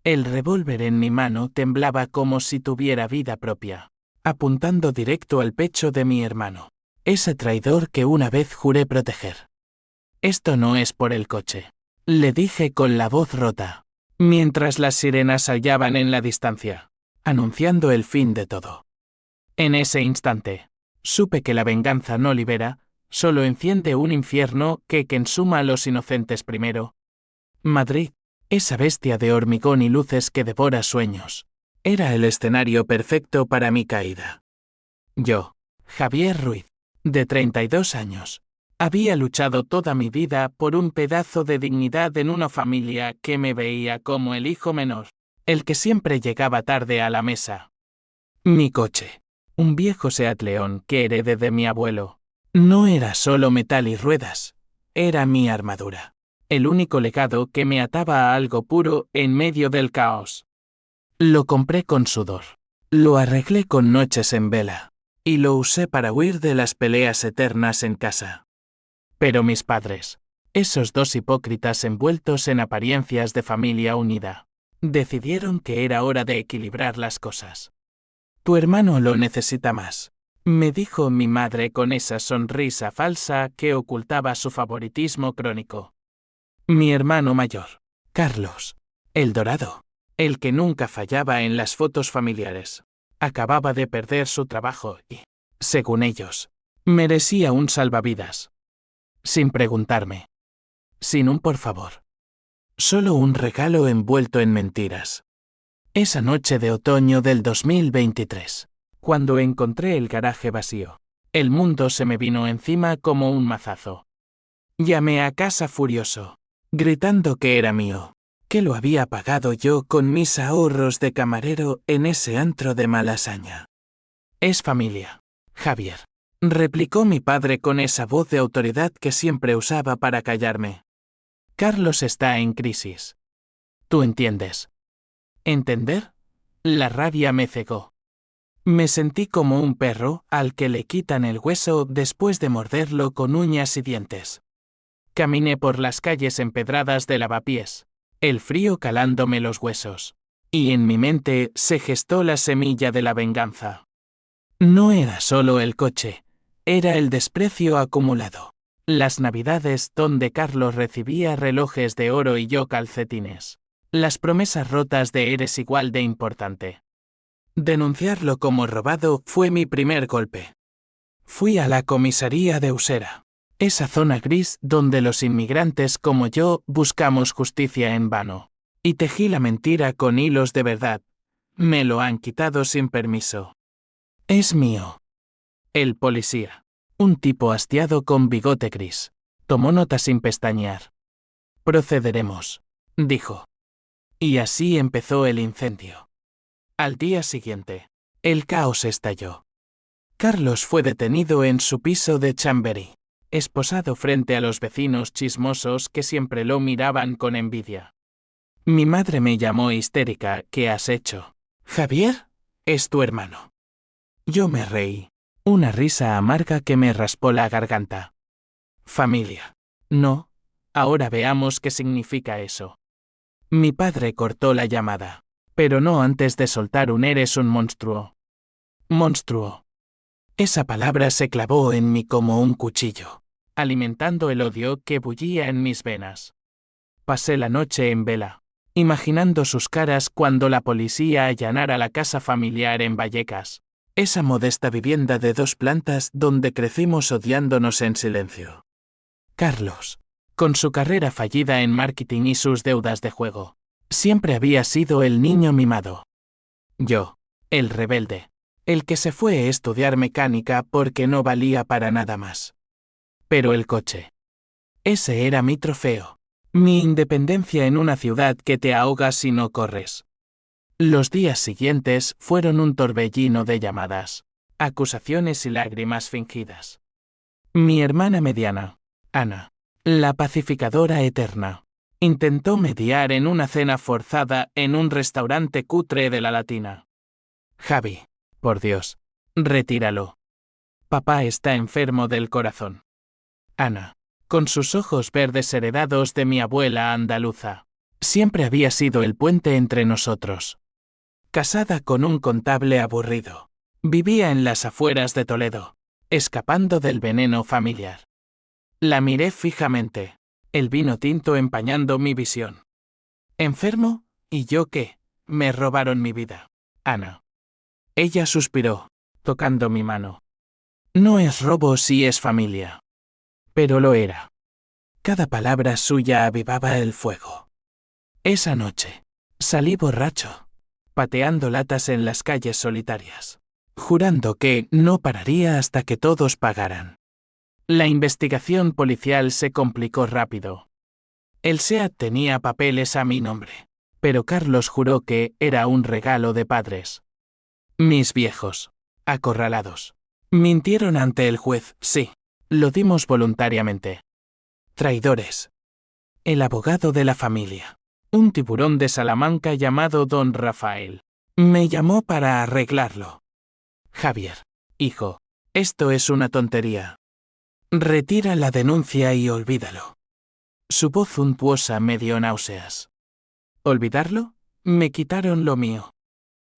El revólver en mi mano temblaba como si tuviera vida propia, apuntando directo al pecho de mi hermano, ese traidor que una vez juré proteger. Esto no es por el coche, le dije con la voz rota, mientras las sirenas aullaban en la distancia, anunciando el fin de todo. En ese instante, supe que la venganza no libera, solo enciende un infierno que consuma a los inocentes primero. Madrid, esa bestia de hormigón y luces que devora sueños, era el escenario perfecto para mi caída. Yo, Javier Ruiz, de 32 años, había luchado toda mi vida por un pedazo de dignidad en una familia que me veía como el hijo menor, el que siempre llegaba tarde a la mesa. Mi coche, un viejo Seat León que heredé de mi abuelo, no era solo metal y ruedas, era mi armadura, el único legado que me ataba a algo puro en medio del caos. Lo compré con sudor, lo arreglé con noches en vela, y lo usé para huir de las peleas eternas en casa. Pero mis padres, esos dos hipócritas envueltos en apariencias de familia unida, decidieron que era hora de equilibrar las cosas. Tu hermano lo necesita más, me dijo mi madre con esa sonrisa falsa que ocultaba su favoritismo crónico. Mi hermano mayor, Carlos, el dorado, el que nunca fallaba en las fotos familiares, acababa de perder su trabajo y, según ellos, merecía un salvavidas. Sin preguntarme. Sin un por favor. Solo un regalo envuelto en mentiras. Esa noche de otoño del 2023, cuando encontré el garaje vacío, el mundo se me vino encima como un mazazo. Llamé a casa furioso, gritando que era mío, que lo había pagado yo con mis ahorros de camarero en ese antro de Malasaña. Es familia, Javier, replicó mi padre con esa voz de autoridad que siempre usaba para callarme. Carlos está en crisis. ¿Tú entiendes? ¿Entender? La rabia me cegó. Me sentí como un perro al que le quitan el hueso después de morderlo con uñas y dientes. Caminé por las calles empedradas de Lavapiés, el frío calándome los huesos, y en mi mente se gestó la semilla de la venganza. No era solo el coche, era el desprecio acumulado. Las navidades donde Carlos recibía relojes de oro y yo calcetines. Las promesas rotas de eres igual de importante. Denunciarlo como robado fue mi primer golpe. Fui a la comisaría de Usera, esa zona gris donde los inmigrantes como yo buscamos justicia en vano, y tejí la mentira con hilos de verdad. Me lo han quitado sin permiso. Es mío. El policía, un tipo hastiado con bigote gris, tomó nota sin pestañear. Procederemos, dijo. Y así empezó el incendio. Al día siguiente, el caos estalló. Carlos fue detenido en su piso de Chamberí, esposado frente a los vecinos chismosos que siempre lo miraban con envidia. Mi madre me llamó histérica. ¿Qué has hecho? Javier, es tu hermano. Yo me reí, una risa amarga que me raspó la garganta. Familia. No, ahora veamos qué significa eso. Mi padre cortó la llamada, pero no antes de soltar un eres un monstruo. Monstruo. Esa palabra se clavó en mí como un cuchillo, alimentando el odio que bullía en mis venas. Pasé la noche en vela, imaginando sus caras cuando la policía allanara la casa familiar en Vallecas, esa modesta vivienda de 2 plantas donde crecimos odiándonos en silencio. Carlos, con su carrera fallida en marketing y sus deudas de juego, siempre había sido el niño mimado. Yo, el rebelde, el que se fue a estudiar mecánica porque no valía para nada más. Pero el coche. Ese era mi trofeo, mi independencia en una ciudad que te ahoga si no corres. Los días siguientes fueron un torbellino de llamadas, acusaciones y lágrimas fingidas. Mi hermana mediana, Ana, la pacificadora eterna, intentó mediar en una cena forzada en un restaurante cutre de la Latina. Javi, por Dios, retíralo. Papá está enfermo del corazón. Ana, con sus ojos verdes heredados de mi abuela andaluza, Siempre había sido el puente entre nosotros. Casada con un contable aburrido. Vivía en las afueras de Toledo, escapando del veneno familiar. La miré fijamente, el vino tinto empañando mi visión. ¿Enfermo? ¿Y yo qué? Me robaron mi vida. Ana. Ella suspiró, tocando mi mano. No es robo si es familia. Pero lo era. Cada palabra suya avivaba el fuego. Esa noche, salí borracho, pateando latas en las calles solitarias, jurando que no pararía hasta que todos pagaran. La investigación policial se complicó rápido. El SEAT tenía papeles a mi nombre, pero Carlos juró que era un regalo de padres. Mis viejos, acorralados, mintieron ante el juez, sí, lo dimos voluntariamente. Traidores. El abogado de la familia, un tiburón de Salamanca llamado Don Rafael, me llamó para arreglarlo. Javier, hijo, esto es una tontería. Retira la denuncia y olvídalo. Su voz untuosa me dio náuseas. ¿Olvidarlo? Me quitaron lo mío.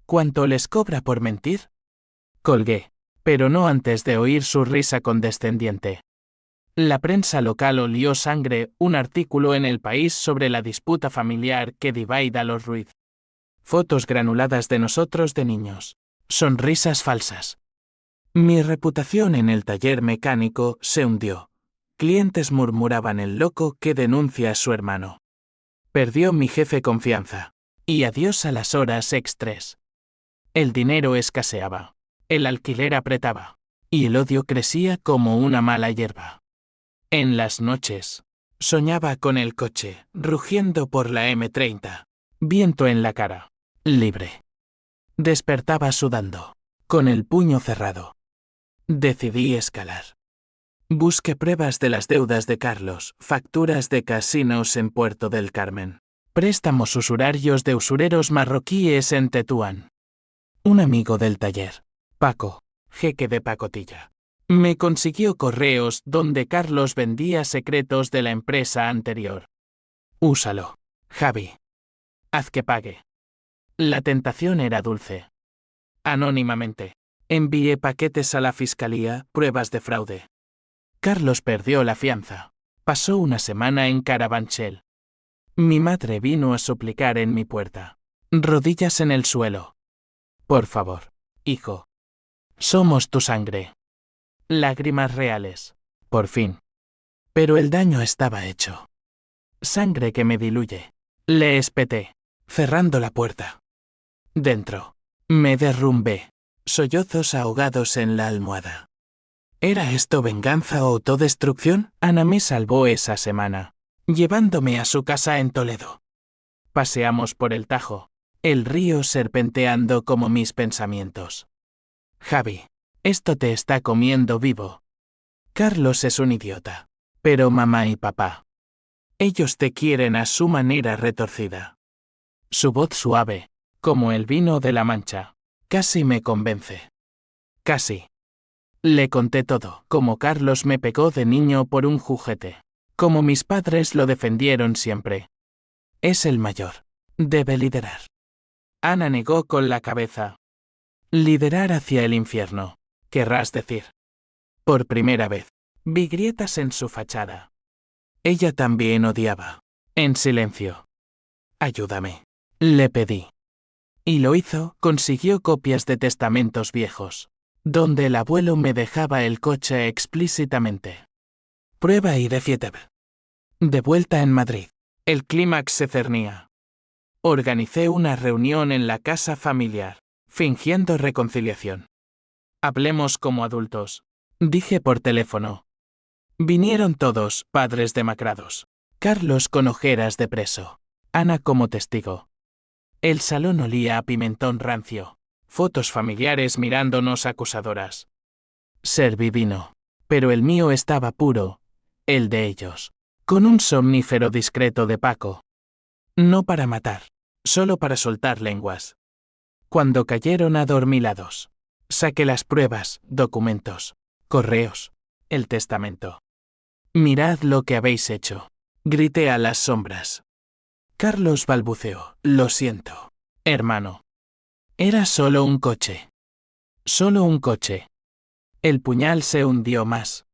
¿Cuánto les cobra por mentir? Colgué, pero no antes de oír su risa condescendiente. La prensa local olió sangre, un artículo en El País sobre la disputa familiar que divide a los Ruiz. Fotos granuladas de nosotros de niños. Sonrisas falsas. Mi reputación en el taller mecánico se hundió. Clientes murmuraban el loco que denuncia a su hermano. Perdió mi jefe confianza. Y adiós a las horas extras. El dinero escaseaba. El alquiler apretaba. Y el odio crecía como una mala hierba. En las noches, soñaba con el coche, rugiendo por la M30. Viento en la cara. Libre. Despertaba sudando, con el puño cerrado. Decidí escalar. Busqué pruebas de las deudas de Carlos, facturas de casinos en Puerto del Carmen, préstamos usurarios de usureros marroquíes en Tetuán. Un amigo del taller, Paco, jeque de pacotilla, me consiguió correos donde Carlos vendía secretos de la empresa anterior. Úsalo, Javi. Haz que pague. La tentación era dulce. Anónimamente, envié paquetes a la fiscalía, pruebas de fraude. Carlos perdió la fianza. Pasó una semana en Carabanchel. Mi madre vino a suplicar en mi puerta. Rodillas en el suelo. Por favor, hijo. Somos tu sangre. Lágrimas reales. Por fin. Pero el daño estaba hecho. Sangre que me diluye. Le espeté, cerrando la puerta. Dentro. Me derrumbé. Sollozos ahogados en la almohada. ¿Era esto venganza o autodestrucción? Ana me salvó esa semana, llevándome a su casa en Toledo. Paseamos por el Tajo, el río serpenteando como mis pensamientos. Javi, esto te está comiendo vivo. Carlos es un idiota, pero mamá y papá. Ellos te quieren a su manera retorcida. Su voz suave, como el vino de la Mancha, casi me convence. Casi. Le conté todo, como Carlos me pegó de niño por un juguete, como mis padres lo defendieron siempre. Es el mayor. Debe liderar. Ana negó con la cabeza. Liderar hacia el infierno, querrás decir. Por primera vez, vi grietas en su fachada. Ella también odiaba. En silencio. Ayúdame. Le pedí. Y lo hizo, consiguió copias de testamentos viejos, donde el abuelo me dejaba el coche explícitamente. Prueba y defiéteb. De vuelta en Madrid, el clímax se cernía. Organicé una reunión en la casa familiar, fingiendo reconciliación. Hablemos como adultos, dije por teléfono. Vinieron todos, padres demacrados. Carlos con ojeras de preso. Ana como testigo. El salón olía a pimentón rancio. Fotos familiares mirándonos acusadoras. Serví vino, pero el mío estaba puro, el de ellos, con un somnífero discreto de Paco. No para matar, solo para soltar lenguas. Cuando cayeron adormilados, saqué las pruebas, documentos, correos, el testamento. Mirad lo que habéis hecho, grité a las sombras. Carlos balbuceó. Lo siento, hermano. Era solo un coche. Solo un coche. El puñal se hundió más.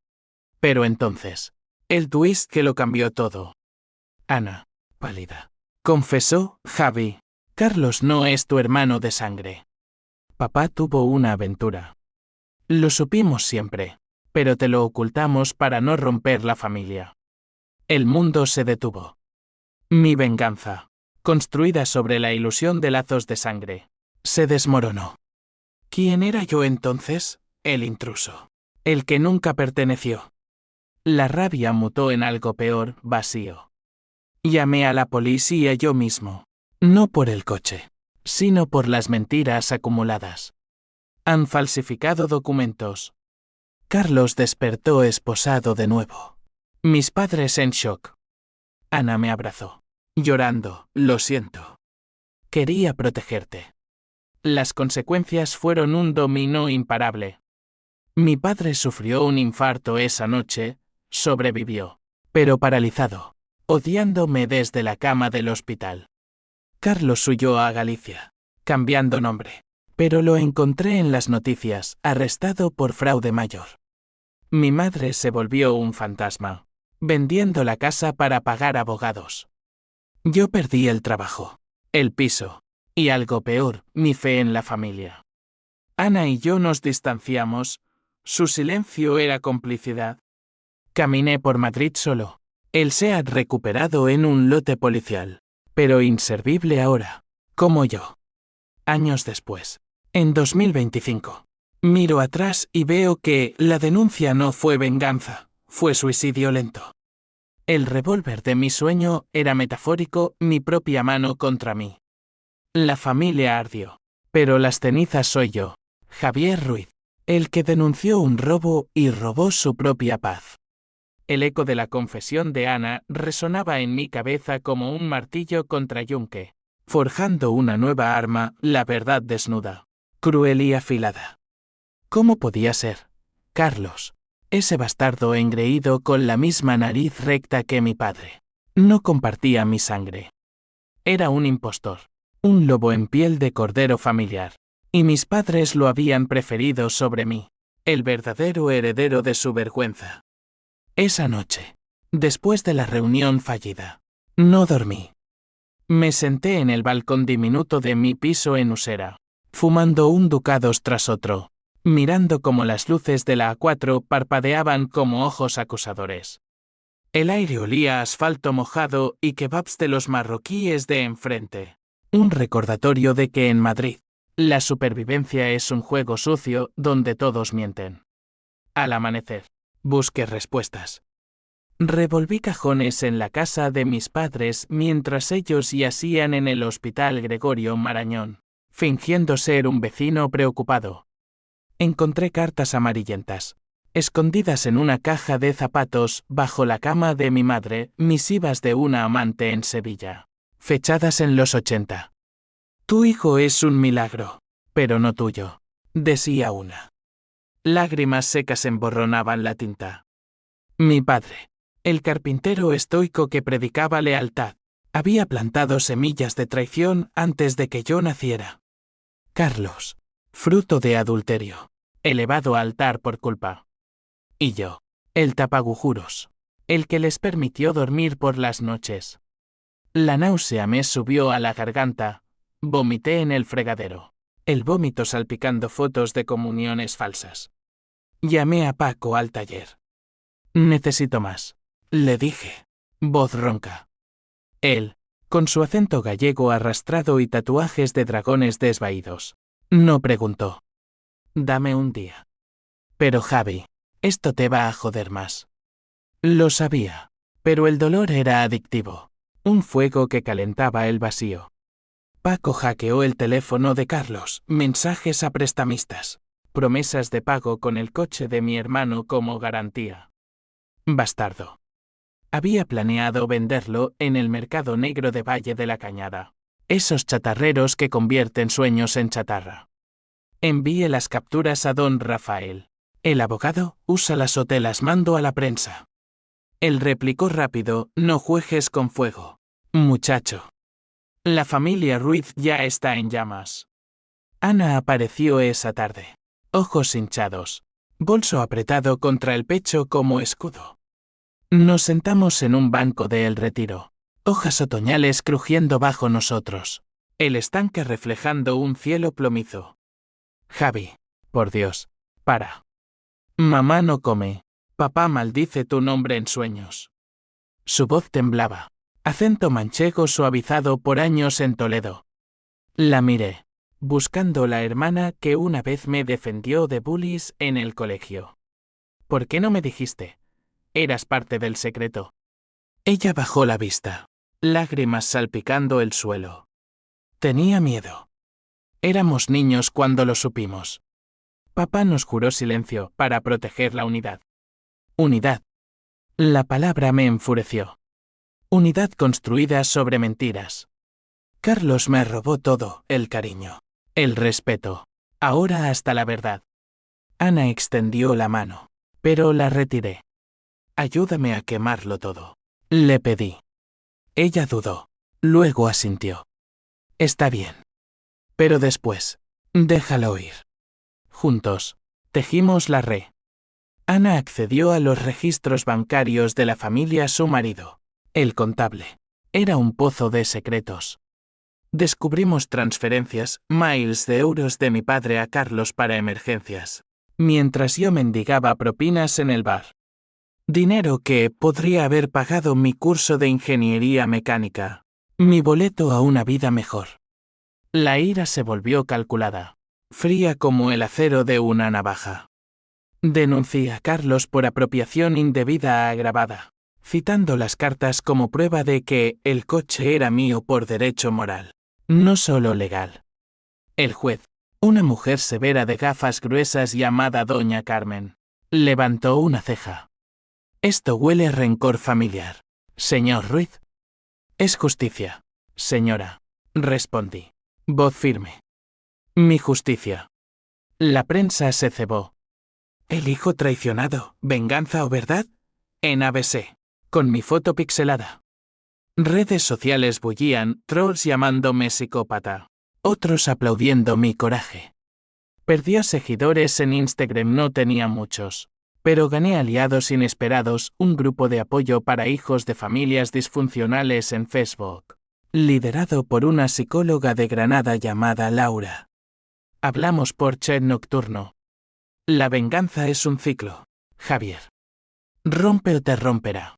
Pero entonces, el twist que lo cambió todo. Ana, pálida, confesó, Javi. Carlos no es tu hermano de sangre. Papá tuvo una aventura. Lo supimos siempre, pero te lo ocultamos para no romper la familia. El mundo se detuvo. Mi venganza, construida sobre la ilusión de lazos de sangre, se desmoronó. ¿Quién era yo entonces? El intruso. El que nunca perteneció. La rabia mutó en algo peor, vacío. Llamé a la policía yo mismo. No por el coche, sino por las mentiras acumuladas. Han falsificado documentos. Carlos despertó esposado de nuevo. Mis padres en shock. Ana me abrazó, llorando. Lo siento. Quería protegerte. Las consecuencias fueron un dominó imparable. Mi padre sufrió un infarto esa noche, sobrevivió, pero paralizado, odiándome desde la cama del hospital. Carlos huyó a Galicia, cambiando nombre, pero lo encontré en las noticias, arrestado por fraude mayor. Mi madre se volvió un fantasma, vendiendo la casa para pagar abogados. Yo perdí el trabajo, el piso, y algo peor, mi fe en la familia. Ana y yo nos distanciamos, su silencio era complicidad. Caminé por Madrid solo, el SEAT recuperado en un lote policial, pero inservible ahora, como yo. Años después, en 2025, miro atrás y veo que la denuncia no fue venganza, fue suicidio lento. El revólver de mi sueño era metafórico, mi propia mano contra mí. La familia ardió, pero las cenizas soy yo, Javier Ruiz, el que denunció un robo y robó su propia paz. El eco de la confesión de Ana resonaba en mi cabeza como un martillo contra yunque, forjando una nueva arma, la verdad desnuda, cruel y afilada. ¿Cómo podía ser, Carlos, ese bastardo engreído con la misma nariz recta que mi padre? No compartía mi sangre. Era un impostor, un lobo en piel de cordero familiar, y mis padres lo habían preferido sobre mí, el verdadero heredero de su vergüenza. Esa noche, después de la reunión fallida, no dormí. Me senté en el balcón diminuto de mi piso en Usera, fumando un ducados tras otro, mirando cómo las luces de la A4 parpadeaban como ojos acusadores. El aire olía a asfalto mojado y kebabs de los marroquíes de enfrente. Un recordatorio de que en Madrid, la supervivencia es un juego sucio donde todos mienten. Al amanecer, busqué respuestas. Revolví cajones en la casa de mis padres mientras ellos yacían en el Hospital Gregorio Marañón, fingiendo ser un vecino preocupado. Encontré cartas amarillentas, escondidas en una caja de zapatos bajo la cama de mi madre, misivas de una amante en Sevilla, fechadas en los 80. Tu hijo es un milagro, pero no tuyo, decía una. Lágrimas secas emborronaban la tinta. Mi padre, el carpintero estoico que predicaba lealtad, había plantado semillas de traición antes de que yo naciera. Carlos, fruto de adulterio, elevado a altar por culpa. Y yo, el tapagujuros, el que les permitió dormir por las noches. La náusea me subió a la garganta, vomité en el fregadero, el vómito salpicando fotos de comuniones falsas. Llamé a Paco al taller. Necesito más, le dije, voz ronca. Él, con su acento gallego arrastrado y tatuajes de dragones desvaídos, no preguntó. Dame un día. Pero Javi, esto te va a joder más. Lo sabía, pero el dolor era adictivo, un fuego que calentaba el vacío. Paco hackeó el teléfono de Carlos, mensajes a prestamistas, promesas de pago con el coche de mi hermano como garantía. Bastardo. Había planeado venderlo en el mercado negro de Valle de la Cañada, esos chatarreros que convierten sueños en chatarra. Envíe las capturas a don Rafael. El abogado, úsalas o te las mando a la prensa. Él replicó rápido, no juegues con fuego, muchacho. La familia Ruiz ya está en llamas. Ana apareció esa tarde. Ojos hinchados. Bolso apretado contra el pecho como escudo. Nos sentamos en un banco de El Retiro. Hojas otoñales crujiendo bajo nosotros. El estanque reflejando un cielo plomizo. Javi, por Dios, para. Mamá no come. Papá maldice tu nombre en sueños. Su voz temblaba. Acento manchego suavizado por años en Toledo. La miré, buscando la hermana que una vez me defendió de bullies en el colegio. ¿Por qué no me dijiste? Eras parte del secreto. Ella bajó la vista, lágrimas salpicando el suelo. Tenía miedo. Éramos niños cuando lo supimos. Papá nos juró silencio para proteger la unidad. Unidad. La palabra me enfureció. Unidad construida sobre mentiras. Carlos me robó todo, el cariño, el respeto, ahora hasta la verdad. Ana extendió la mano, pero la retiré. Ayúdame a quemarlo todo, le pedí. Ella dudó, luego asintió. Está bien. Pero después, déjalo ir. Juntos, tejimos la red. Ana accedió a los registros bancarios de la familia su marido. El contable. Era un pozo de secretos. Descubrimos transferencias, miles de euros de mi padre a Carlos para emergencias, mientras yo mendigaba propinas en el bar. Dinero que podría haber pagado mi curso de ingeniería mecánica, mi boleto a una vida mejor. La ira se volvió calculada, fría como el acero de una navaja. Denuncié a Carlos por apropiación indebida agravada, citando las cartas como prueba de que el coche era mío por derecho moral, no solo legal. El juez, una mujer severa de gafas gruesas llamada Doña Carmen, levantó una ceja. Esto huele a rencor familiar, señor Ruiz. Es justicia, señora, respondí, voz firme. Mi justicia. La prensa se cebó. El hijo traicionado, venganza o verdad, en ABC, con mi foto pixelada. Redes sociales bullían, trolls llamándome psicópata, otros aplaudiendo mi coraje. Perdí a seguidores en Instagram, no tenía muchos, pero gané aliados inesperados, un grupo de apoyo para hijos de familias disfuncionales en Facebook, liderado por una psicóloga de Granada llamada Laura. Hablamos por chat nocturno. La venganza es un ciclo, Javier. Rompe o te romperá.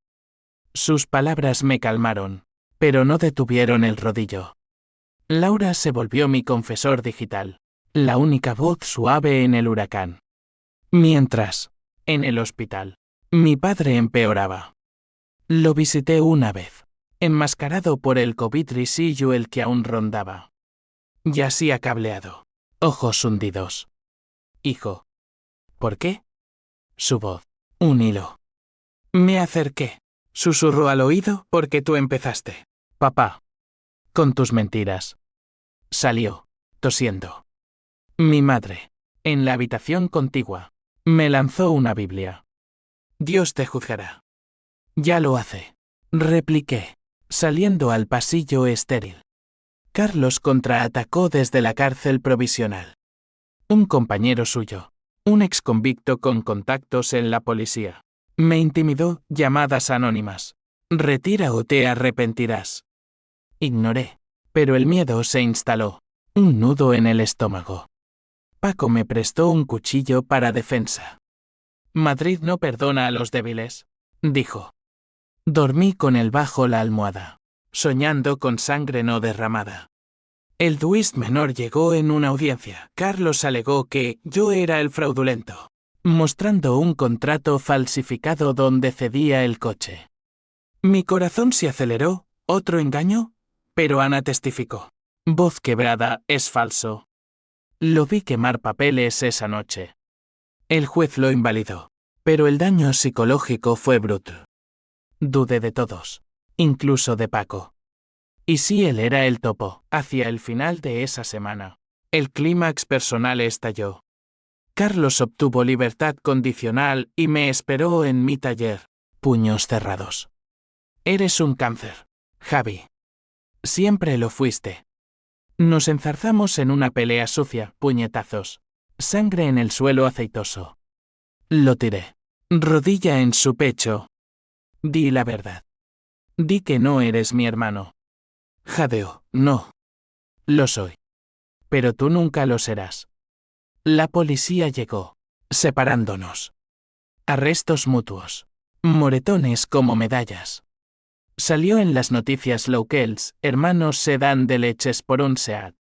Sus palabras me calmaron, pero no detuvieron el rodillo. Laura se volvió mi confesor digital, la única voz suave en el huracán. Mientras, en el hospital, mi padre empeoraba. Lo visité una vez, enmascarado por el COVID-risillo el que aún rondaba. Yacía cableado, ojos hundidos. Hijo. ¿Por qué? Su voz, un hilo. Me acerqué. Susurró al oído, porque tú empezaste, papá. Con tus mentiras. Salió, tosiendo. Mi madre, en la habitación contigua, me lanzó una Biblia. Dios te juzgará. Ya lo hace, repliqué, saliendo al pasillo estéril. Carlos contraatacó desde la cárcel provisional. Un compañero suyo, un exconvicto con contactos en la policía, me intimidó, llamadas anónimas. Retira o te arrepentirás. Ignoré, pero el miedo se instaló, un nudo en el estómago. Paco me prestó un cuchillo para defensa. Madrid no perdona a los débiles, dijo. Dormí con él bajo la almohada, soñando con sangre no derramada. El twist menor llegó en una audiencia. Carlos alegó que yo era el fraudulento, mostrando un contrato falsificado donde cedía el coche. Mi corazón se aceleró, ¿otro engaño? Pero Ana testificó. Voz quebrada, es falso. Lo vi quemar papeles esa noche. El juez lo invalidó, pero el daño psicológico fue brutal. Dudé de todos, incluso de Paco. Y si él era el topo, hacia el final de esa semana, el clímax personal estalló. Carlos obtuvo libertad condicional y me esperó en mi taller, puños cerrados. Eres un cáncer, Javi. Siempre lo fuiste. Nos enzarzamos en una pelea sucia, puñetazos. Sangre en el suelo aceitoso. Lo tiré. Rodilla en su pecho. Di la verdad. Di que no eres mi hermano. Jadeó, no. Lo soy. Pero tú nunca lo serás. La policía llegó, separándonos. Arrestos mutuos. Moretones como medallas. Salió en las noticias locales, hermanos se dan de leches por un SEAT.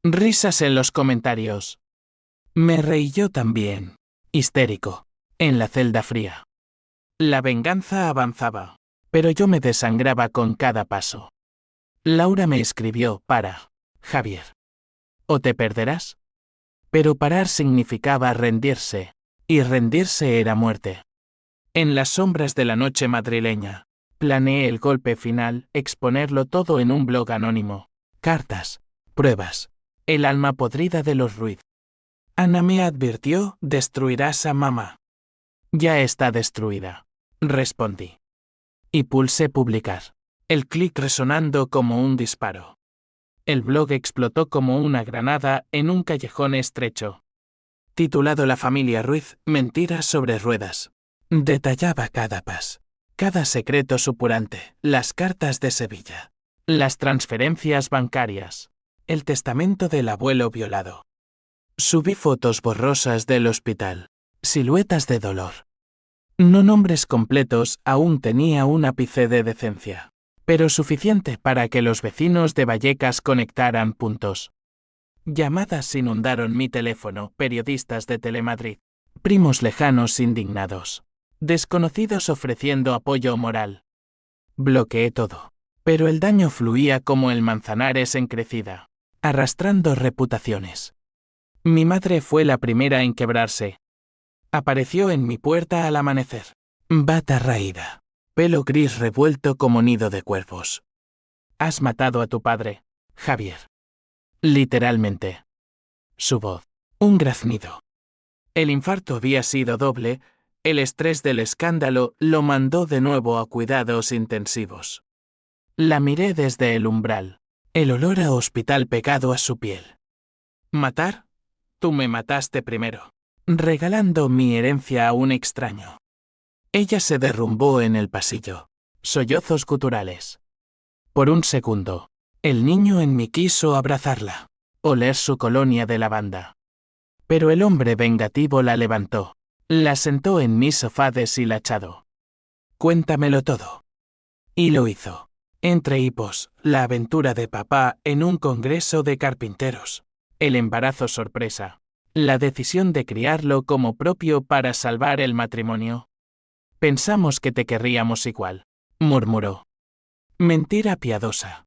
Risas en los comentarios. Me reí yo también, histérico, en la celda fría. La venganza avanzaba, pero yo me desangraba con cada paso. Laura me escribió, para, Javier. ¿O te perderás? Pero parar significaba rendirse, y rendirse era muerte. En las sombras de la noche madrileña, planeé el golpe final, exponerlo todo en un blog anónimo. Cartas, pruebas, el alma podrida de los Ruiz. Ana me advirtió, destruirás a mamá. Ya está destruida, respondí. Y pulsé publicar. El clic resonando como un disparo. El blog explotó como una granada en un callejón estrecho. Titulado La familia Ruiz, mentiras sobre ruedas. Detallaba cada pas, cada secreto supurante, las cartas de Sevilla, las transferencias bancarias, el testamento del abuelo violado. Subí fotos borrosas del hospital, siluetas de dolor. No nombres completos, aún tenía un ápice de decencia, pero suficiente para que los vecinos de Vallecas conectaran puntos. Llamadas inundaron mi teléfono, periodistas de Telemadrid, primos lejanos indignados, desconocidos ofreciendo apoyo moral. Bloqueé todo, pero el daño fluía como el Manzanares en crecida, arrastrando reputaciones. Mi madre fue la primera en quebrarse. Apareció en mi puerta al amanecer. Bata raída, pelo gris revuelto como nido de cuervos. Has matado a tu padre, Javier. Literalmente. Su voz, un graznido. El infarto había sido doble, el estrés del escándalo lo mandó de nuevo a cuidados intensivos. La miré desde el umbral, el olor a hospital pegado a su piel. ¿Matar? Tú me mataste primero, regalando mi herencia a un extraño. Ella se derrumbó en el pasillo, sollozos guturales. Por un segundo, el niño en mí quiso abrazarla, oler su colonia de lavanda. Pero el hombre vengativo la levantó, la sentó en mi sofá deshilachado. Cuéntamelo todo. Y lo hizo. Entre hipos, la aventura de papá en un congreso de carpinteros, el embarazo sorpresa, la decisión de criarlo como propio para salvar el matrimonio. Pensamos que te querríamos igual, murmuró. Mentira piadosa.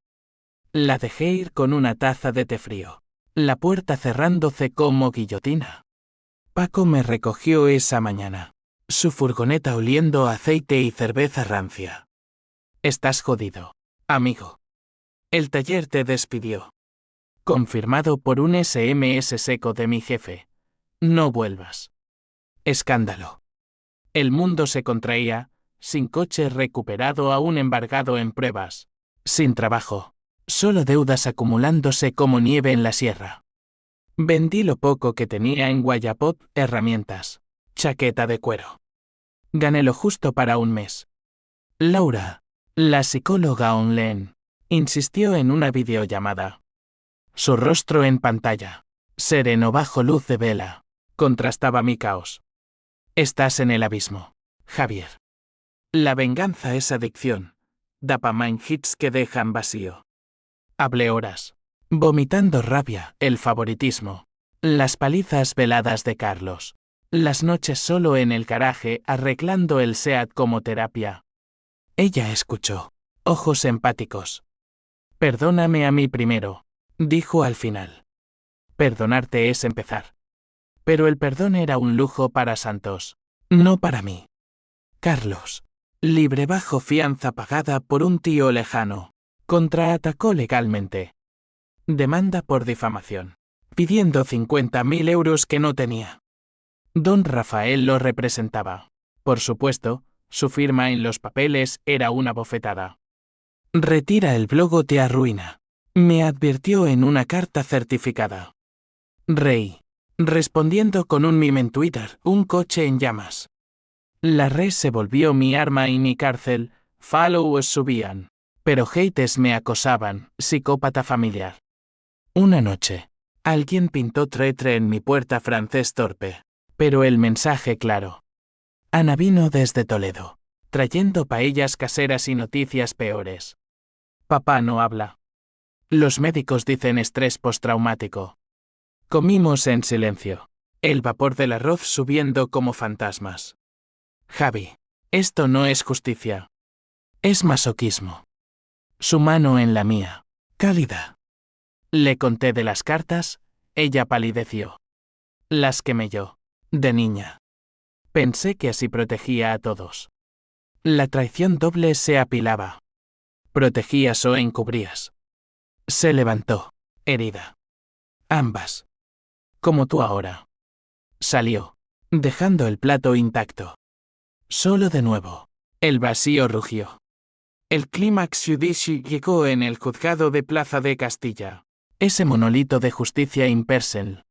La dejé ir con una taza de té frío, la puerta cerrándose como guillotina. Paco me recogió esa mañana, su furgoneta oliendo a aceite y cerveza rancia. Estás jodido, amigo. El taller te despidió. Confirmado por un SMS seco de mi jefe. No vuelvas. Escándalo. El mundo se contraía, sin coche recuperado aún embargado en pruebas, sin trabajo, solo deudas acumulándose como nieve en la sierra. Vendí lo poco que tenía en Wallapop, herramientas, chaqueta de cuero. Gané lo justo para un mes. Laura, la psicóloga online, insistió en una videollamada. Su rostro en pantalla, sereno bajo luz de vela, contrastaba mi caos. Estás en el abismo, Javier. La venganza es adicción. Dopamine hits que dejan vacío. Hablé horas, vomitando rabia, el favoritismo, las palizas veladas de Carlos, las noches solo en el garaje arreglando el SEAT como terapia. Ella escuchó, ojos empáticos. Perdóname a mí primero, dijo al final. Perdonarte es empezar. Pero el perdón era un lujo para Santos, no para mí. Carlos, libre bajo fianza pagada por un tío lejano, contraatacó legalmente. Demanda por difamación, pidiendo 50.000 euros que no tenía. Don Rafael lo representaba. Por supuesto, su firma en los papeles era una bofetada. Retira el blog o te arruina. Me advirtió en una carta certificada. Reí, respondiendo con un meme en Twitter, un coche en llamas. La red se volvió mi arma y mi cárcel, followers subían. Pero haters me acosaban, psicópata familiar. Una noche, alguien pintó tretre en mi puerta francés torpe. Pero el mensaje claro. Ana vino desde Toledo, trayendo paellas caseras y noticias peores. Papá no habla. Los médicos dicen estrés postraumático. Comimos en silencio. El vapor del arroz subiendo como fantasmas. Javi, esto no es justicia. Es masoquismo. Su mano en la mía, cálida. Le conté de las cartas, ella palideció. Las quemé yo, de niña. Pensé que así protegía a todos. La traición doble se apilaba. Protegías o encubrías. Se levantó, herida. Ambas. Como tú ahora. Salió, dejando el plato intacto. Solo de nuevo. El vacío rugió. El clímax judicial llegó en el juzgado de Plaza de Castilla. Ese monolito de justicia impersonal.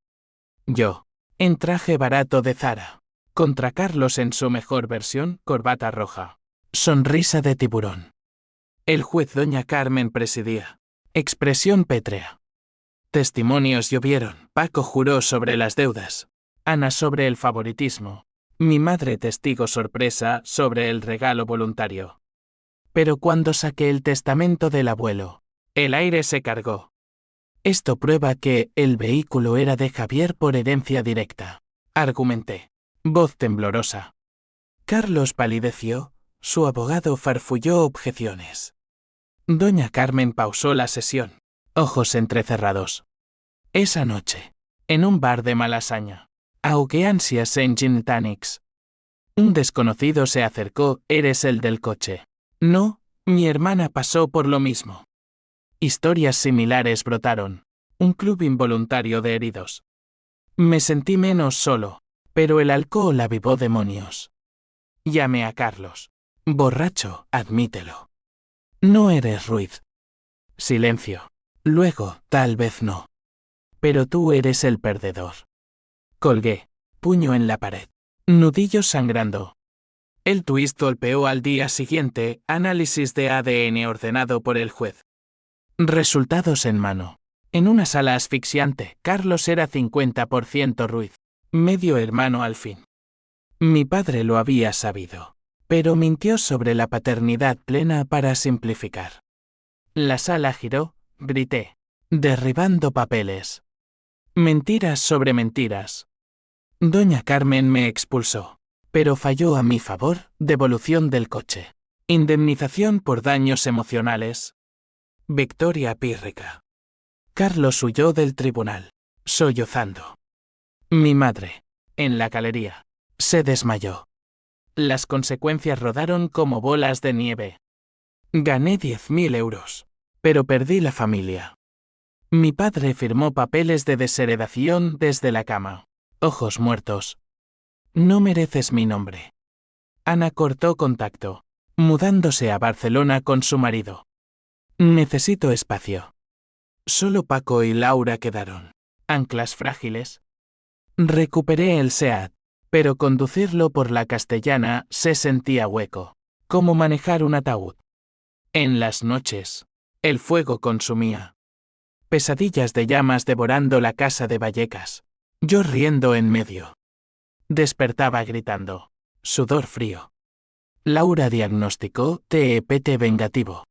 Yo, en traje barato de Zara. Contra Carlos en su mejor versión, corbata roja. Sonrisa de tiburón. El juez doña Carmen presidía. Expresión pétrea. Testimonios llovieron. Paco juró sobre las deudas. Ana sobre el favoritismo. Mi madre testigo sorpresa sobre el regalo voluntario. Pero cuando saqué el testamento del abuelo, el aire se cargó. Esto prueba que el vehículo era de Javier por herencia directa. Argumenté. Voz temblorosa. Carlos palideció, su abogado farfulló objeciones. Doña Carmen pausó la sesión, ojos entrecerrados. Esa noche, en un bar de Malasaña, ahogué ansias en gin tonics. Un desconocido se acercó, eres el del coche. No, mi hermana pasó por lo mismo. Historias similares brotaron. Un club involuntario de heridos. Me sentí menos solo, pero el alcohol avivó demonios. Llamé a Carlos. Borracho, admítelo. No eres Ruiz. Silencio. Luego, tal vez no. Pero tú eres el perdedor. Colgué, puño en la pared. Nudillos sangrando. El twist golpeó al día siguiente, análisis de ADN ordenado por el juez. Resultados en mano. En una sala asfixiante, Carlos era 50% Ruiz. Medio hermano al fin. Mi padre lo había sabido, pero mintió sobre la paternidad plena para simplificar. La sala giró, grité, derribando papeles. Mentiras sobre mentiras. Doña Carmen me expulsó, pero falló a mi favor, devolución del coche. Indemnización por daños emocionales. Victoria pírrica. Carlos huyó del tribunal, sollozando. Mi madre, en la galería, se desmayó. Las consecuencias rodaron como bolas de nieve. Gané 10.000 euros, pero perdí la familia. Mi padre firmó papeles de desheredación desde la cama. Ojos muertos. No mereces mi nombre. Ana cortó contacto, mudándose a Barcelona con su marido. Necesito espacio. Solo Paco y Laura quedaron. Anclas frágiles. Recuperé el SEAT, pero conducirlo por la Castellana se sentía hueco. Como manejar un ataúd. En las noches, el fuego consumía. Pesadillas de llamas devorando la casa de Vallecas. Yo riendo en medio. Despertaba gritando. Sudor frío. Laura diagnosticó TEPT vengativo.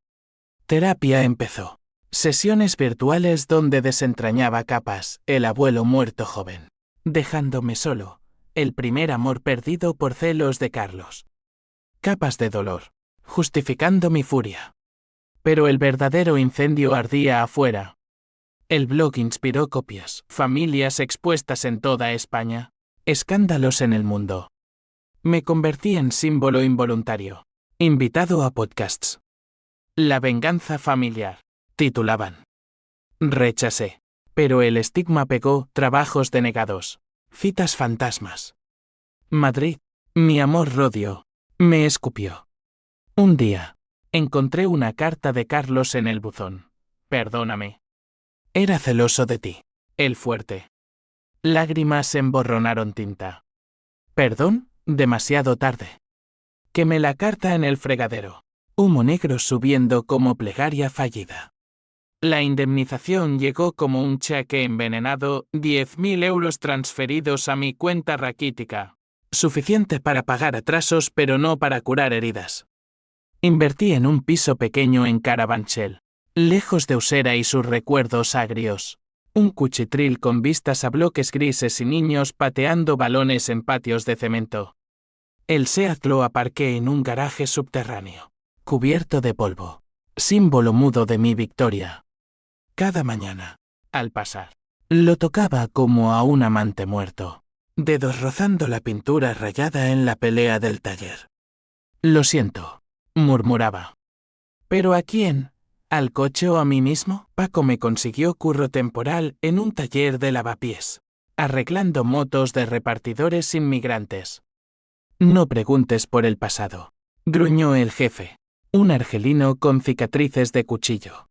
Terapia empezó. Sesiones virtuales donde desentrañaba capas, el abuelo muerto joven. Dejándome solo, el primer amor perdido por celos de Carlos. Capas de dolor, justificando mi furia. Pero el verdadero incendio ardía afuera. El blog inspiró copias, familias expuestas en toda España, escándalos en el mundo. Me convertí en símbolo involuntario. Invitado a podcasts. La venganza familiar, titulaban. Rechacé. Pero el estigma pegó, trabajos denegados. Citas fantasmas. Madrid, mi amor rodio, me escupió. Un día, Encontré una carta de Carlos en el buzón. Perdóname. Era celoso de ti. El fuerte. Lágrimas emborronaron tinta. Perdón, demasiado tarde. Quemé la carta en el fregadero. Humo negro subiendo como plegaria fallida. La indemnización llegó como un cheque envenenado, 10.000 euros transferidos a mi cuenta raquítica. Suficiente para pagar atrasos pero no para curar heridas. Invertí en un piso pequeño en Carabanchel, lejos de Usera y sus recuerdos agrios. Un cuchitril con vistas a bloques grises y niños pateando balones en patios de cemento. El Seat lo aparqué en un garaje subterráneo, cubierto de polvo, símbolo mudo de mi victoria. Cada mañana, al pasar, lo tocaba como a un amante muerto, dedos rozando la pintura rayada en la pelea del taller. Lo siento, murmuraba. ¿Pero a quién? ¿Al coche o a mí mismo? Paco me consiguió curro temporal en un taller de lavapiés, arreglando motos de repartidores inmigrantes. No preguntes por el pasado, gruñó el jefe, un argelino con cicatrices de cuchillo.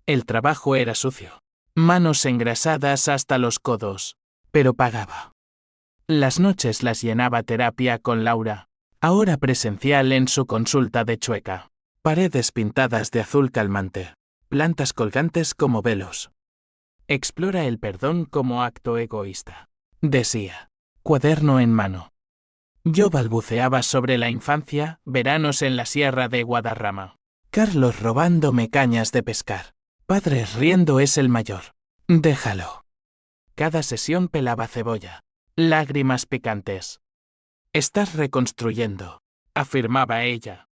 El trabajo era sucio, manos engrasadas hasta los codos, pero pagaba. Las noches las llenaba terapia con Laura, ahora presencial en su consulta de Chueca. Paredes pintadas de azul calmante, plantas colgantes como velos. Explora el perdón como acto egoísta, decía, cuaderno en mano. Yo balbuceaba sobre la infancia, veranos en la sierra de Guadarrama. Carlos robándome cañas de pescar. Padres riendo es el mayor. Déjalo. Cada sesión pelaba cebolla. Lágrimas picantes. Estás reconstruyendo, afirmaba ella.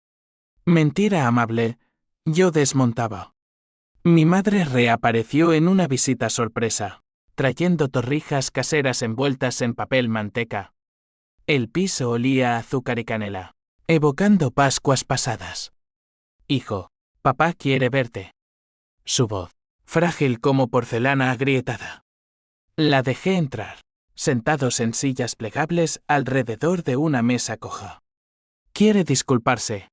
Mentira amable, yo desmontaba. Mi madre reapareció en una visita sorpresa, trayendo torrijas caseras envueltas en papel manteca. El piso olía a azúcar y canela, evocando Pascuas pasadas. Hijo, papá quiere verte. Su voz, frágil como porcelana agrietada. La dejé entrar, sentados en sillas plegables alrededor de una mesa coja. Quiere disculparse.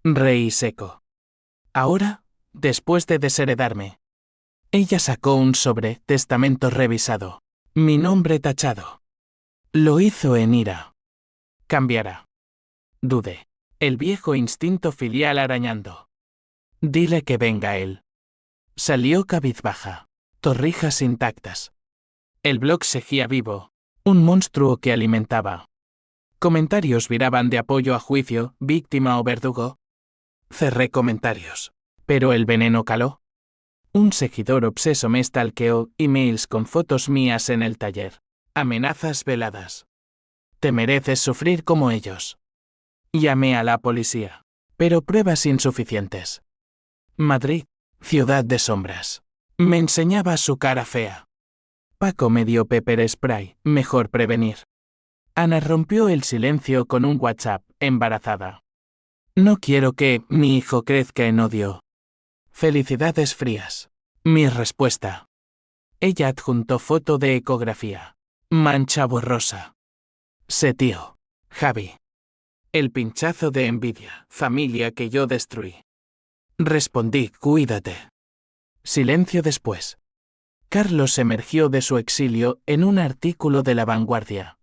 Reí seco. Ahora, después de desheredarme. Ella sacó un sobre, testamento revisado. Mi nombre tachado. Lo hizo en ira. Cambiará. Dudé. El viejo instinto filial arañando. Dile que venga él. Salió cabizbaja. Torrijas intactas. El blog seguía vivo. Un monstruo que alimentaba. Comentarios viraban de apoyo a juicio, víctima o verdugo. Cerré comentarios. Pero el veneno caló. Un seguidor obseso me stalkeó, emails con fotos mías en el taller. Amenazas veladas. Te mereces sufrir como ellos. Llamé a la policía. Pero pruebas insuficientes. Madrid, ciudad de sombras. Me enseñaba su cara fea. Paco me dio pepper spray, mejor prevenir. Ana rompió el silencio con un WhatsApp, embarazada. No quiero que mi hijo crezca en odio. Felicidades frías. Mi respuesta. Ella adjuntó foto de ecografía. Mancha borrosa. Se tío. Javi. El pinchazo de envidia, familia que yo destruí. Respondí, cuídate. Silencio después. Carlos emergió de su exilio en un artículo de La Vanguardia.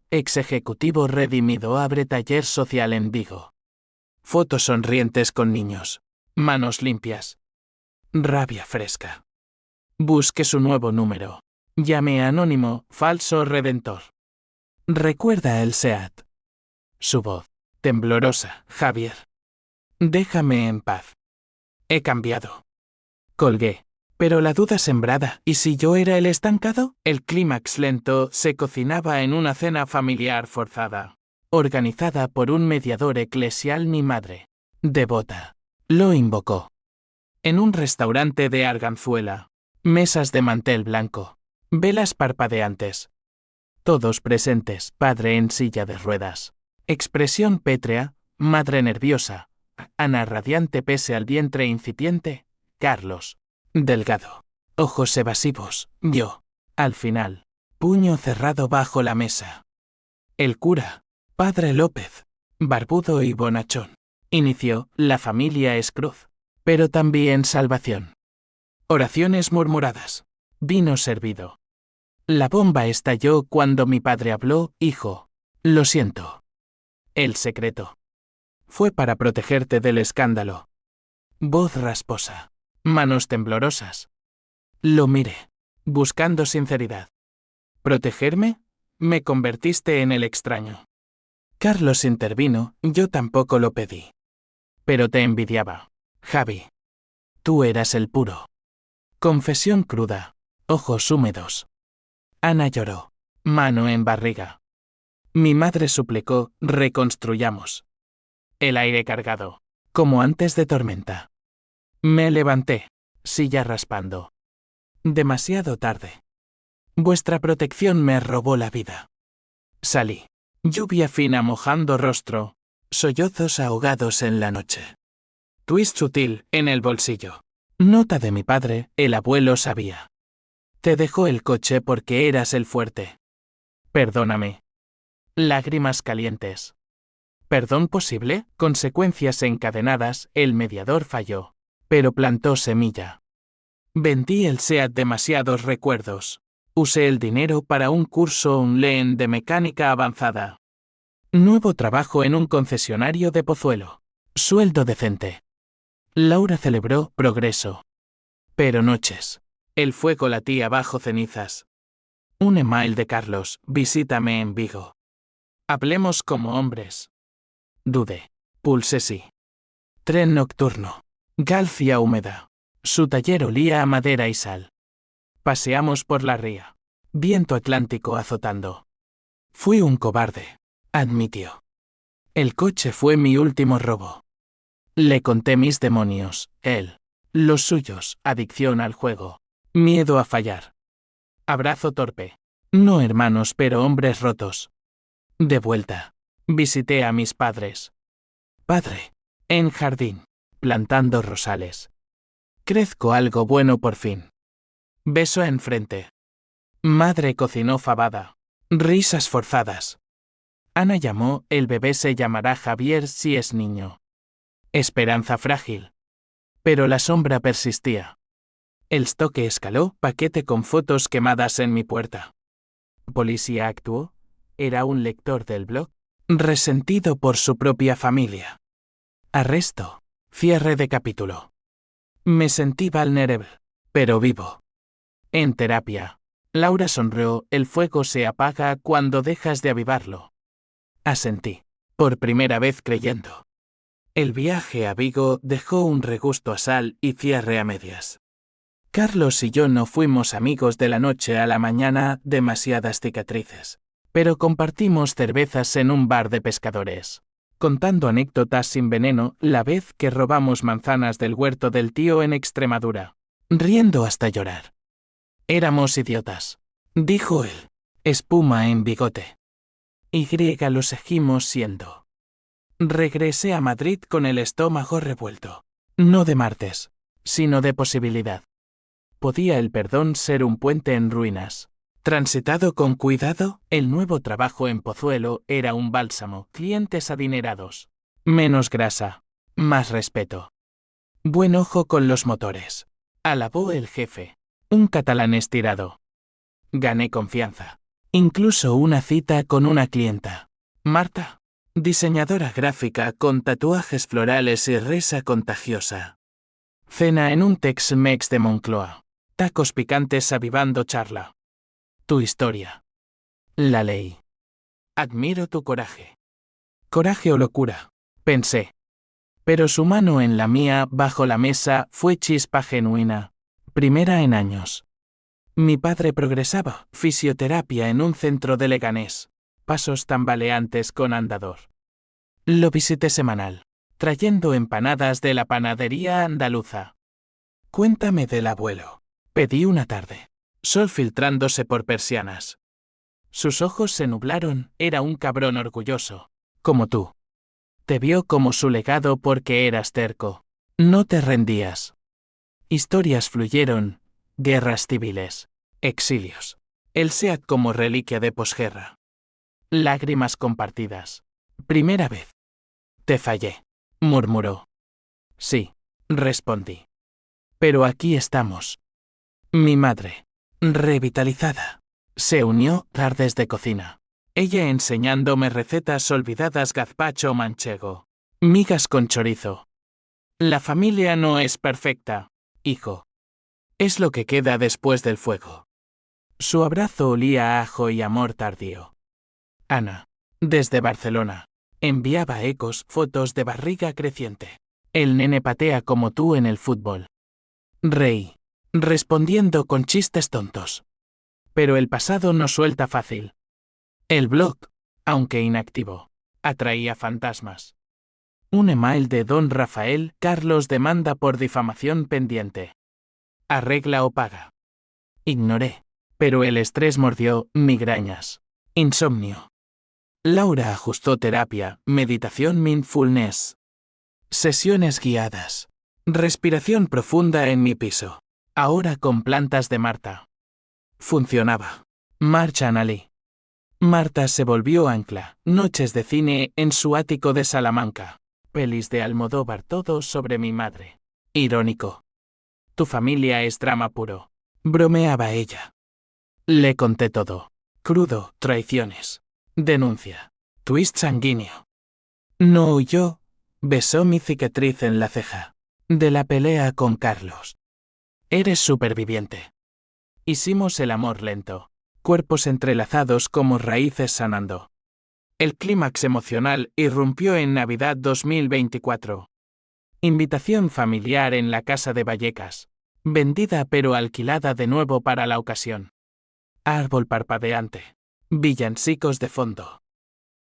Ex ejecutivo redimido abre taller social en Vigo. Fotos sonrientes con niños. Manos limpias. Rabia fresca. Busque su nuevo número. Llame anónimo, falso redentor. Recuerda el SEAT. Su voz, temblorosa, Javier. Déjame en paz. He cambiado. Colgué. Pero la duda sembrada, ¿y si yo era el estancado? El clímax lento se cocinaba en una cena familiar forzada, organizada por un mediador eclesial. Mi madre, devota, lo invocó. En un restaurante de Arganzuela, mesas de mantel blanco, velas parpadeantes. Todos presentes, padre en silla de ruedas. Expresión pétrea, madre nerviosa, Ana radiante pese al vientre incipiente, Carlos. Delgado. Ojos evasivos, yo. Al final. Puño cerrado bajo la mesa. El cura. Padre López. Barbudo y bonachón. Inició, la familia es cruz, pero también salvación. Oraciones murmuradas. Vino servido. La bomba estalló cuando mi padre habló, hijo. Lo siento. El secreto. Fue para protegerte del escándalo. Voz rasposa. Manos temblorosas. Lo miré, buscando sinceridad. ¿Protegerme? Me convertiste en el extraño. Carlos intervino, yo tampoco lo pedí. Pero te envidiaba, Javi. Tú eras el puro. Confesión cruda, ojos húmedos. Ana lloró, mano en barriga. Mi madre suplicó, reconstruyamos. El aire cargado, como antes de tormenta. Me levanté, silla raspando. Demasiado tarde. Vuestra protección me robó la vida. Salí. Lluvia fina mojando rostro, sollozos ahogados en la noche. Twist sutil en el bolsillo. Nota de mi padre, el abuelo sabía. Te dejó el coche porque eras el fuerte. Perdóname. Lágrimas calientes. ¿Perdón posible? Consecuencias encadenadas, el mediador falló. Pero plantó semilla. Vendí el SEAT demasiados recuerdos. Usé el dinero para un curso online de mecánica avanzada. Nuevo trabajo en un concesionario de Pozuelo. Sueldo decente. Laura celebró progreso. Pero noches. El fuego latía bajo cenizas. Un email de Carlos, visítame en Vigo. Hablemos como hombres. Dudé. Pulsé sí. Tren nocturno. Galcia húmeda. Su taller olía a madera y sal. Paseamos por la ría. Viento atlántico azotando. Fui un cobarde, admitió. El coche fue mi último robo. Le conté mis demonios, él. Los suyos, adicción al juego. Miedo a fallar. Abrazo torpe. No hermanos pero hombres rotos. De vuelta. Visité a mis padres. Padre. En jardín. Plantando rosales. Crezco algo bueno por fin. Beso en frente. Madre cocinó fabada. Risas forzadas. Ana llamó, el bebé se llamará Javier si es niño. Esperanza frágil. Pero la sombra persistía. El estoque escaló, paquete con fotos quemadas en mi puerta. Policía actuó. Era un lector del blog, resentido por su propia familia. Arresto. Cierre de capítulo. Me sentí vulnerable, pero vivo. En terapia. Laura sonrió, el fuego se apaga cuando dejas de avivarlo. Asentí, por primera vez creyendo. El viaje a Vigo dejó un regusto a sal y cierre a medias. Carlos y yo no fuimos amigos de la noche a la mañana, demasiadas cicatrices. Pero compartimos cervezas en un bar de pescadores. Contando anécdotas sin veneno, la vez que robamos manzanas del huerto del tío en Extremadura. Riendo hasta llorar. Éramos idiotas, dijo él. Espuma en bigote. Y lo seguimos siendo. Regresé a Madrid con el estómago revuelto. No de martes, sino de posibilidad. ¿Podía el perdón ser un puente en ruinas? Transitado con cuidado, el nuevo trabajo en Pozuelo era un bálsamo, clientes adinerados. Menos grasa, más respeto. Buen ojo con los motores. Alabó el jefe. Un catalán estirado. Gané confianza. Incluso una cita con una clienta. Marta. Diseñadora gráfica con tatuajes florales y risa contagiosa. Cena en un Tex-Mex de Moncloa. Tacos picantes avivando charla. Tu historia. La ley. Admiro tu coraje. Coraje o locura, pensé. Pero su mano en la mía, bajo la mesa, fue chispa genuina. Primera en años. Mi padre progresaba, fisioterapia en un centro de Leganés. Pasos tambaleantes con andador. Lo visité semanal, trayendo empanadas de la panadería andaluza. Cuéntame del abuelo. Pedí una tarde. Sol filtrándose por persianas. Sus ojos se nublaron, era un cabrón orgulloso. Como tú. Te vio como su legado porque eras terco. No te rendías. Historias fluyeron, guerras civiles, exilios. El SEAT como reliquia de posguerra. Lágrimas compartidas. Primera vez. Te fallé. murmuró. Sí, respondí. Pero aquí estamos. Mi madre, revitalizada, se unió tardes de cocina. Ella enseñándome recetas olvidadas, gazpacho manchego, migas con chorizo. La familia no es perfecta, hijo. Es lo que queda después del fuego. Su abrazo olía a ajo y amor tardío. Ana, desde Barcelona, enviaba ecos, fotos de barriga creciente. El nene patea como tú en el fútbol. Reí, respondiendo con chistes tontos. Pero el pasado no suelta fácil. El blog, aunque inactivo, atraía fantasmas. Un email de don Rafael Carlos demanda por difamación pendiente. Arregla o paga. Ignoré. Pero el estrés mordió, migrañas. Insomnio. Laura ajustó terapia, meditación mindfulness. Sesiones guiadas. Respiración profunda en mi piso. Ahora con plantas de Marta. Funcionaba. Marcha Analí. Marta se volvió ancla. Noches de cine en su ático de Salamanca. Pelis de Almodóvar, todo sobre mi madre. Irónico. Tu familia es drama puro. Bromeaba ella. Le conté todo. Crudo, traiciones. Denuncia. Twist sanguíneo. No huyó. Besó mi cicatriz en la ceja. De la pelea con Carlos. Eres superviviente. Hicimos el amor lento. Cuerpos entrelazados como raíces sanando. El clímax emocional irrumpió en Navidad 2024. Invitación familiar en la casa de Vallecas. Vendida pero alquilada de nuevo para la ocasión. Árbol parpadeante. Villancicos de fondo.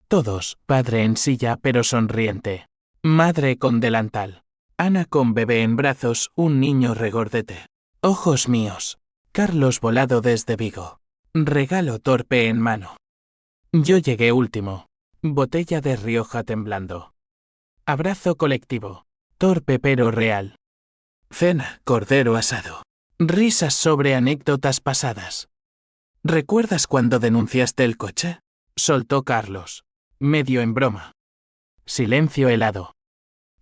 Todos, padre en silla pero sonriente. Madre con delantal. Ana con bebé en brazos, un niño regordete. Ojos míos. Carlos volado desde Vigo. Regalo torpe en mano. Yo llegué último. Botella de Rioja temblando. Abrazo colectivo. Torpe pero real. Cena, cordero asado. Risas sobre anécdotas pasadas. ¿Recuerdas cuando denunciaste el coche? Soltó Carlos. Medio en broma. Silencio helado.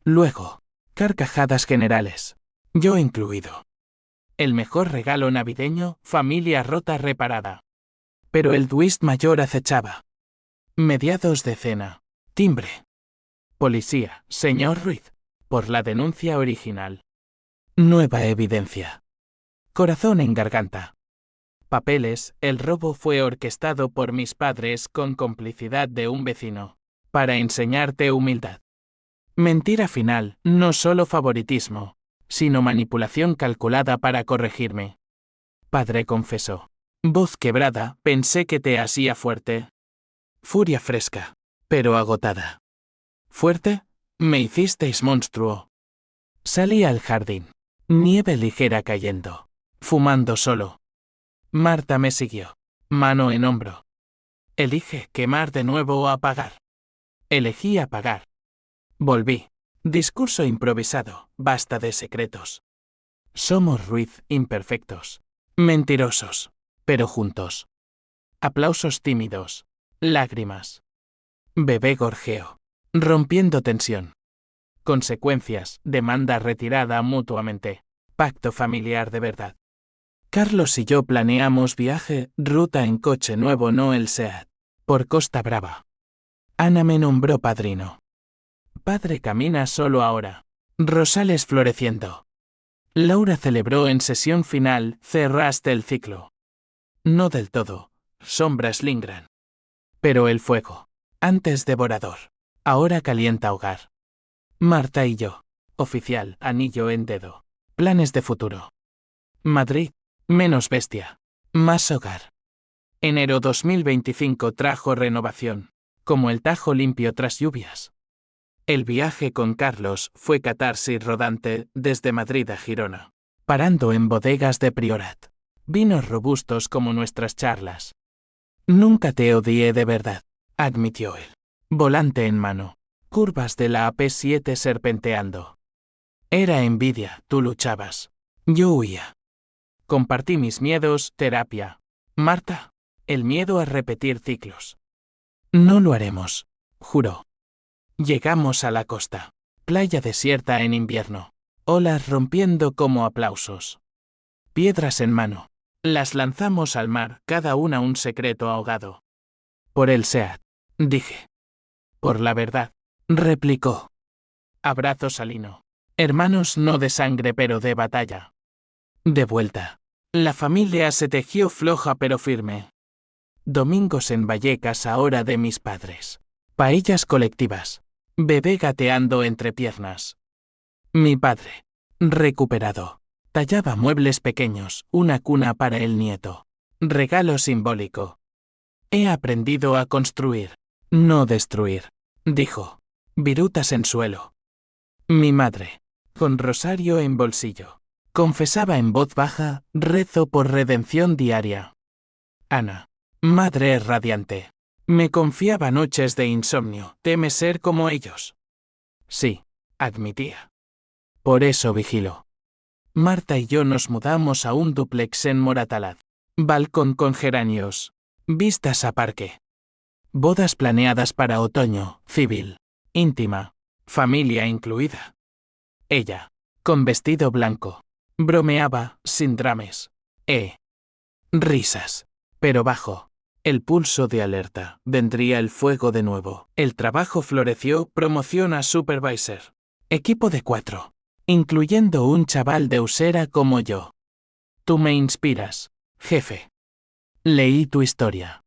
Luego, carcajadas generales. Yo incluido. El mejor regalo navideño, familia rota reparada. Pero el twist mayor acechaba. Mediados de cena. Timbre. Policía, señor Ruiz. Por la denuncia original. Nueva evidencia. Corazón en garganta. Papeles, el robo fue orquestado por mis padres con complicidad de un vecino. Para enseñarte humildad. Mentira final, no solo favoritismo, sino manipulación calculada para corregirme. Padre confesó. Voz quebrada, pensé que te hacía fuerte. Furia fresca, pero agotada. ¿Fuerte? Me hicisteis monstruo. Salí al jardín. Nieve ligera cayendo. Fumando solo. Marta me siguió. Mano en hombro. Elige quemar de nuevo o apagar. Elegí apagar. Volví. Discurso improvisado, basta de secretos. Somos Ruiz imperfectos. Mentirosos. Pero juntos. Aplausos tímidos. Lágrimas. Bebé gorjeo. Rompiendo tensión. Consecuencias, demanda retirada mutuamente. Pacto familiar de verdad. Carlos y yo planeamos viaje, ruta en coche nuevo, no el SEAT. Por Costa Brava. Ana me nombró padrino. Padre camina solo ahora. Rosales floreciendo. Laura celebró en sesión final, cerraste el ciclo. No del todo, sombras lingran. Pero el fuego, antes devorador, ahora calienta hogar. Marta y yo, oficial, anillo en dedo. Planes de futuro. Madrid, menos bestia, más hogar. Enero 2025 trajo renovación, como el Tajo limpio tras lluvias. El viaje con Carlos fue catarsis rodante desde Madrid a Girona, parando en bodegas de Priorat. Vinos robustos como nuestras charlas. Nunca te odié de verdad, admitió él. Volante en mano, curvas de la AP7 serpenteando. Era envidia, tú luchabas. Yo huía. Compartí mis miedos, terapia. Marta, el miedo a repetir ciclos. No lo haremos, juró. Llegamos a la costa. Playa desierta en invierno. Olas rompiendo como aplausos. Piedras en mano. Las lanzamos al mar, cada una un secreto ahogado. Por el SEAT, dije. Por la verdad, replicó. Abrazo salino. Hermanos no de sangre pero de batalla. De vuelta. La familia se tejió floja pero firme. Domingos en Vallecas ahora de mis padres. Paellas colectivas. Bebé gateando entre piernas. Mi padre, recuperado, tallaba muebles pequeños, una cuna para el nieto. Regalo simbólico. He aprendido a construir, no destruir, dijo. Virutas en suelo. Mi madre, con rosario en bolsillo, confesaba en voz baja, rezo por redención diaria. Ana, madre radiante, me confiaba noches de insomnio, ¿teme ser como ellos? Sí, admitía. Por eso vigilo. Marta y yo nos mudamos a un dúplex en Moratalaz. Balcón con geranios. Vistas a parque. Bodas planeadas para otoño, civil, íntima, familia incluida. Ella, con vestido blanco, bromeaba, sin drames. Risas. Pero bajo. El pulso de alerta. Vendría el fuego de nuevo. El trabajo floreció, promoción a supervisor. Equipo de 4. Incluyendo un chaval de Usera como yo. Tú me inspiras, jefe. Leí tu historia.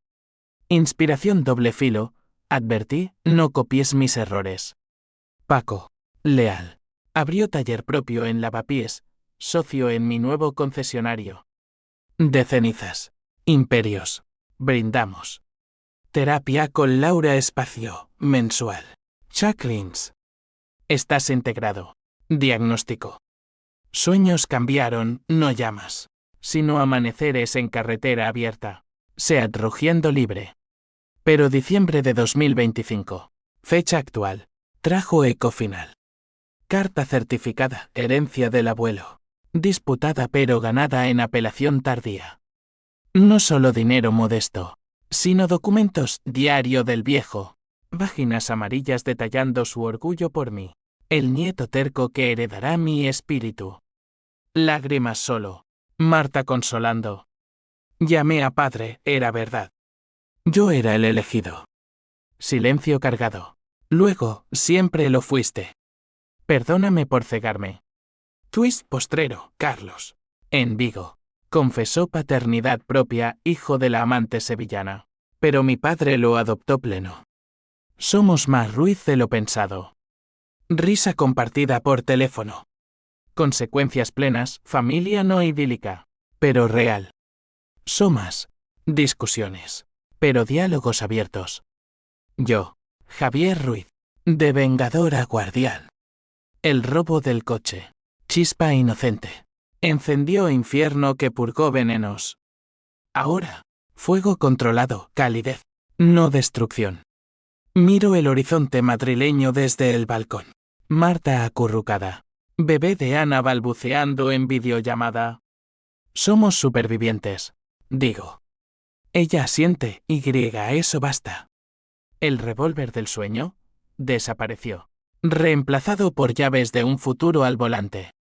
Inspiración doble filo, advertí, no copies mis errores. Paco, leal, abrió taller propio en Lavapiés, socio en mi nuevo concesionario. De cenizas, imperios, brindamos. Terapia con Laura Espacio, mensual. Chacklins. Estás integrado. Diagnóstico. Sueños cambiaron, no llamas, sino amaneceres en carretera abierta. SEAT rugiendo libre. Pero diciembre de 2025. Fecha actual. Trajo eco final. Carta certificada, herencia del abuelo. Disputada pero ganada en apelación tardía. No solo dinero modesto, sino documentos, diario del viejo. Páginas amarillas detallando su orgullo por mí. El nieto terco que heredará mi espíritu. Lágrimas solo. Marta consolando. Llamé a padre, era verdad. Yo era el elegido. Silencio cargado. Luego, siempre lo fuiste. Perdóname por cegarme. Twist postrero, Carlos. En Vigo. Confesó paternidad propia, hijo de la amante sevillana. Pero mi padre lo adoptó pleno. Somos más Ruiz de lo pensado. Risa compartida por teléfono. Consecuencias plenas, familia no idílica, pero real. Somas. Discusiones. Pero diálogos abiertos. Yo, Javier Ruiz. De vengador a guardián. El robo del coche. Chispa inocente. Encendió infierno que purgó venenos. Ahora, fuego controlado, calidez, no destrucción. Miro el horizonte madrileño desde el balcón. Marta acurrucada. Bebé de Ana balbuceando en videollamada. Somos supervivientes, digo. Ella asiente, eso basta. El revólver del sueño desapareció, reemplazado por llaves de un futuro al volante.